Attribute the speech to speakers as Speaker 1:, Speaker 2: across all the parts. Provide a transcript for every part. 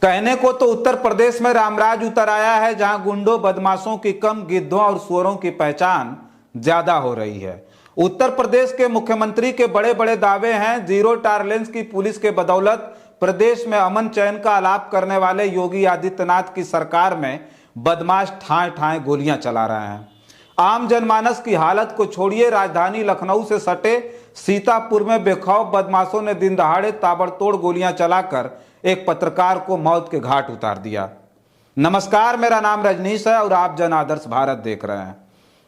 Speaker 1: कहने को तो उत्तर प्रदेश में रामराज उतर आया है, जहां गुंडों बदमाशों की कम गिद्धों और सुअरों की पहचान ज्यादा हो रही है। उत्तर प्रदेश के मुख्यमंत्री के बड़े बड़े दावे हैं। जीरो टॉलरेंस की पुलिस के बदौलत प्रदेश में अमन चैन का आलाप करने वाले योगी आदित्यनाथ की सरकार में बदमाश ठाए ठाए गोलियां चला रहे हैं। आम जनमानस की हालत को छोड़िए, राजधानी लखनऊ से सटे सीतापुर में बेखौफ बदमाशों ने दिन दहाड़े ताबड़तोड़ गोलियां चलाकर एक पत्रकार को मौत के घाट उतार दिया। नमस्कार, मेरा नाम रजनीश है और आप जन आदर्श भारत देख रहे हैं।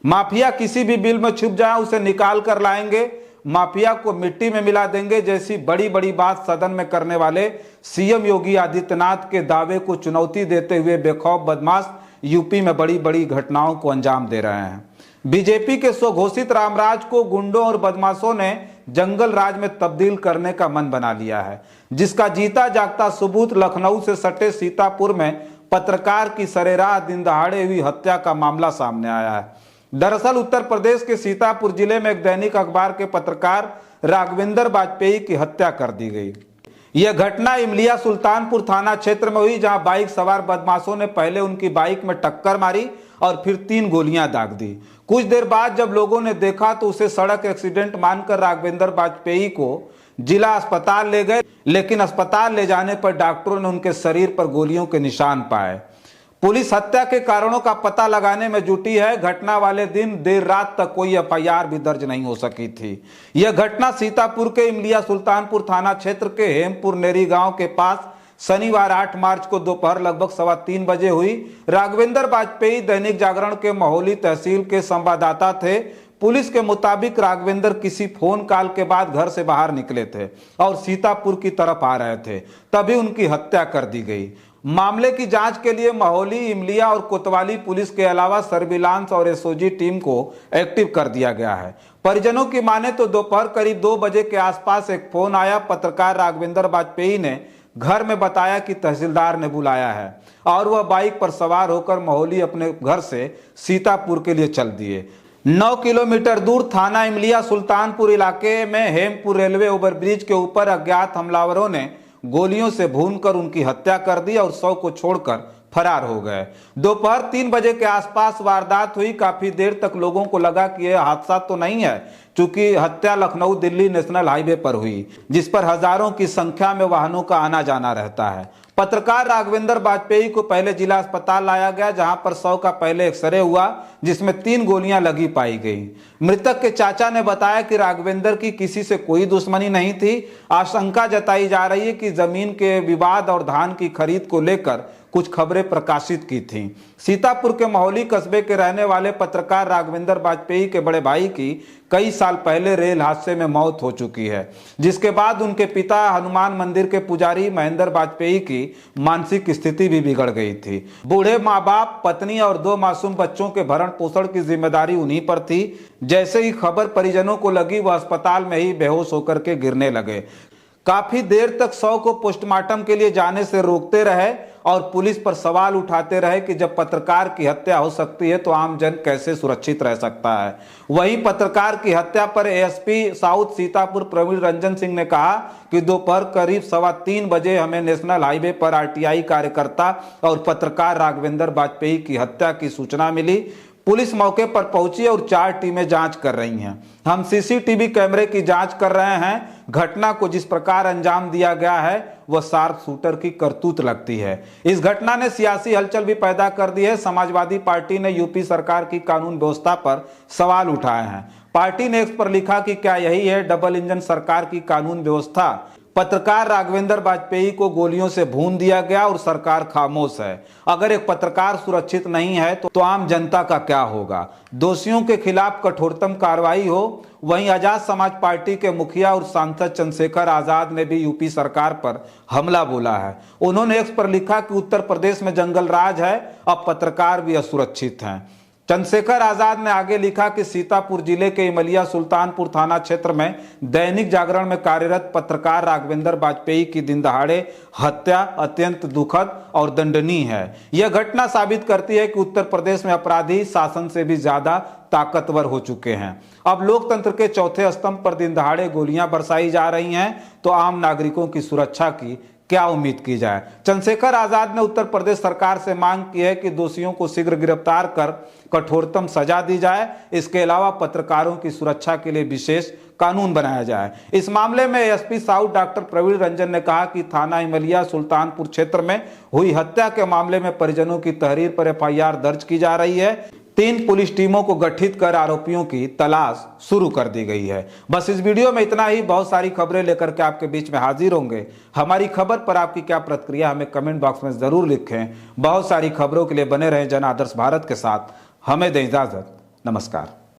Speaker 1: माफिया किसी भी बिल में छुप जाए उसे निकाल कर लाएंगे, माफिया को मिट्टी में मिला देंगे जैसी बड़ी बड़ी बात सदन में करने वाले सीएम योगी आदित्यनाथ के दावे को चुनौती देते हुए बेखौफ बदमाश यूपी में बड़ी बड़ी घटनाओं को अंजाम दे रहे हैं। बीजेपी के स्वघोषित रामराज को गुंडों और बदमाशों ने जंगल राज में तब्दील करने का मन बना लिया है, जिसका जीता जागता सबूत लखनऊ से सटे सीतापुर में पत्रकार की सरेराह दिन दहाड़े हुई हत्या का मामला सामने आया है। दरअसल उत्तर प्रदेश के सीतापुर जिले में एक दैनिक अखबार के पत्रकार राघवेंद्र वाजपेयी की हत्या कर दी गई। यह घटना इमलिया सुल्तानपुर थाना क्षेत्र में हुई, जहां बाइक सवार बदमाशों ने पहले उनकी बाइक में टक्कर मारी और फिर 3 गोलियां दाग दी। कुछ देर बाद जब लोगों ने देखा तो उसे सड़क एक्सीडेंट मानकर राघवेंद्र वाजपेयी को जिला अस्पताल ले गए, लेकिन अस्पताल ले जाने पर डॉक्टरों ने उनके शरीर पर गोलियों के निशान पाए। पुलिस हत्या के कारणों का पता लगाने में जुटी है। घटना वाले दिन देर रात तक कोई एफआईआर भी दर्ज नहीं हो सकी थी। यह घटना सीतापुर के इमलिया सुल्तानपुर थाना क्षेत्र के हेमपुर नेरी गांव के पास शनिवार 8 मार्च को दोपहर लगभग 3:15 बजे हुई। राघवेंद्र वाजपेयी दैनिक जागरण के महोली तहसील के संवाददाता थे। पुलिस के मुताबिक राघवेंद्र किसी फोन कॉल के बाद घर से बाहर निकले थे और सीतापुर की तरफ आ रहे थे, तभी उनकी हत्या कर दी गई। मामले की जांच के लिए महोली, इमलिया और कोतवाली पुलिस के अलावा सर्विलांस और एसओजी टीम को एक्टिव कर दिया गया है। परिजनों की माने तो दोपहर करीब 2 बजे के आसपास एक फोन आया। पत्रकार राघवेंद्र वाजपेयी ने घर में बताया कि तहसीलदार ने बुलाया है और वह बाइक पर सवार होकर महोली अपने घर से सीतापुर के लिए चल दिए। 9 किलोमीटर दूर थाना इमलिया सुल्तानपुर इलाके में हेमपुर रेलवे ओवरब्रिज के ऊपर अज्ञात हमलावरों ने गोलियों से भूनकर उनकी हत्या कर दी और शव को छोड़कर फरार हो गए। दोपहर 3 बजे के आसपास वारदात हुई। काफी देर तक लोगों को लगा कि यह हादसा तो नहीं है, चूंकि हत्या लखनऊ दिल्ली नेशनल हाईवे पर हुई, जिस पर हजारों की संख्या में वाहनों का आना जाना रहता है। पत्रकार राघवेंद्र वाजपेयी को पहले जिला अस्पताल लाया गया, जहां पर शव का पहले एक्सरे हुआ, जिसमें 3 गोलियां लगी पाई गई। मृतक के चाचा ने बताया कि राघवेंद्र की किसी से कोई दुश्मनी नहीं थी। आशंका जताई जा रही है कि जमीन के विवाद और धान की खरीद को लेकर कुछ खबरें प्रकाशित की थीं। सीतापुर के महोली कस्बे के रहने वाले पत्रकार राघवेंद्र वाजपेयी के बड़े भाई की कई साल पहले रेल हादसे में मौत हो चुकी है, जिसके बाद उनके पिता हनुमान मंदिर के पुजारी महेंद्र वाजपेयी की मानसिक स्थिति भी बिगड़ गई थी। बूढ़े माँ बाप, पत्नी और 2 मासूम बच्चों के भरण पोषण की जिम्मेदारी उन्हीं पर थी। जैसे ही खबर परिजनों को लगी, वह अस्पताल में ही बेहोश होकर के गिरने लगे। काफी देर तक शव को पोस्टमार्टम के लिए जाने से रोकते रहे और पुलिस पर सवाल उठाते रहे कि जब पत्रकार की हत्या हो सकती है तो आम जन कैसे सुरक्षित रह सकता है। वहीं पत्रकार की हत्या पर एएसपी साउथ सीतापुर प्रवीण रंजन सिंह ने कहा कि दोपहर करीब 3:15 बजे हमें नेशनल हाईवे पर आरटीआई कार्यकर्ता और पत्रकार राघवेंद्र वाजपेयी की हत्या की सूचना मिली। पुलिस मौके पर पहुंची और 4 टीमें जांच कर रही हैं। हम सीसीटीवी कैमरे की जांच कर रहे हैं। घटना को जिस प्रकार अंजाम दिया गया है वह शार्प शूटर की करतूत लगती है। इस घटना ने सियासी हलचल भी पैदा कर दी है। समाजवादी पार्टी ने यूपी सरकार की कानून व्यवस्था पर सवाल उठाए हैं। पार्टी ने एक्स पर लिखा कि क्या यही है डबल इंजन सरकार की कानून व्यवस्था। पत्रकार राघवेंद्र वाजपेयी को गोलियों से भून दिया गया और सरकार खामोश है। अगर एक पत्रकार सुरक्षित नहीं है तो आम जनता का क्या होगा। दोषियों के खिलाफ कठोरतम कार्रवाई हो। वहीं आजाद समाज पार्टी के मुखिया और सांसद चंद्रशेखर आजाद ने भी यूपी सरकार पर हमला बोला है। उन्होंने एक्स पर लिखा कि उत्तर प्रदेश में जंगल राज है, अब पत्रकार भी असुरक्षित हैं। चंद्रशेखर आजाद ने आगे लिखा कि सीतापुर जिले के इमलिया सुल्तानपुर थाना क्षेत्र में दैनिक जागरण में कार्यरत पत्रकार राघवेंद्र वाजपेयी की दिन दहाड़े हत्या अत्यंत दुखद और दंडनीय है। यह घटना साबित करती है कि उत्तर प्रदेश में अपराधी शासन से भी ज्यादा ताकतवर हो चुके हैं। अब लोकतंत्र के चौथे स्तंभ पर दिन दहाड़े गोलियां बरसाई जा रही हैं तो आम नागरिकों की सुरक्षा की क्या उम्मीद की जाए। चंद्रशेखर आजाद ने उत्तर प्रदेश सरकार से मांग की है कि दोषियों को शीघ्र गिरफ्तार कर कठोरतम सजा दी जाए। इसके अलावा पत्रकारों की सुरक्षा के लिए विशेष कानून बनाया जाए। इस मामले में SP south doctor Praveen Ranjan ने कहा कि थाना इमलिया सुल्तानपुर क्षेत्र में हुई हत्या के मामले में परिजनों की तहरीर पर एफआईआर दर्ज की जा रही है। 3 पुलिस टीमों को गठित कर आरोपियों की तलाश शुरू कर दी गई है। बस इस वीडियो में इतना ही। बहुत सारी खबरें लेकर के आपके बीच में हाजिर होंगे। हमारी खबर पर आपकी क्या प्रतिक्रिया हमें कमेंट बॉक्स में जरूर लिखें। बहुत सारी खबरों के लिए बने रहें जन आदर्श भारत के साथ। हमें दें इजाजत। नमस्कार।